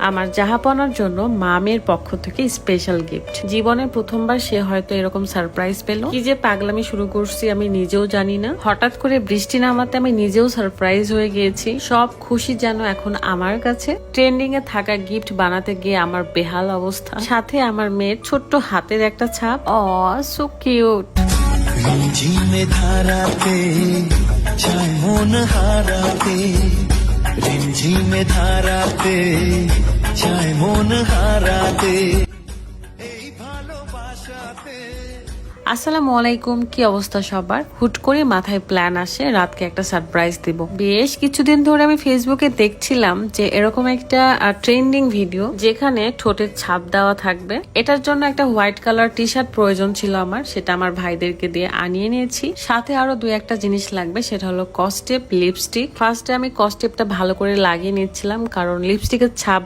আমার জাহাপনার জন্য মামের পক্ষ থেকে স্পেশাল গিফট। জীবনের প্রথমবার সে হয়তো এরকম সারপ্রাইজ পেল। কি যে পাগলামি শুরু করছি আমি নিজেও জানি না। হঠাৎ করে বৃষ্টি নামাতে আমি নিজেও সারপ্রাইজ হয়ে গিয়েছি। সব খুশি যেন এখন আমার কাছে। ট্রেন্ডিং এ থাকা গিফট বানাতে গিয়ে আমার বেহাল অবস্থা, সাথে আমার মেয়ের ছোট্ট হাতের একটা ছাপ। So cute. রিমঝিমে ধারাতে চায় মন হারাতে, রিমঝিমে ধারাতে চায় মন হারাতে, এই ভালোবাসাতে। আসসালামু আলাইকুম, কি অবস্থা সবার? হুট করে মাথায় প্ল্যান আসে রাতকে একটা সারপ্রাইজ দিব। বেশ কিছুদিন ধরে আমি ফেসবুকে দেখছিলাম যে এরকম একটা ট্রেন্ডিং ভিডিও যেখানে ঠোঁটের ছাপ দেওয়া থাকবে। এটার জন্য একটা হোয়াইট কালার টি শার্ট প্রয়োজন ছিল আমার, সেটা আমার ভাইদেরকে দিয়ে আনিয়ে নিয়েছি। সাথে আরো দুই একটা জিনিস লাগবে, সেটা হলো কস্টেপ, লিপস্টিক। ফার্স্টে আমি কস্টেপটা ভালো করে লাগিয়ে নিচ্ছিলাম, কারণ লিপস্টিকের ছাপ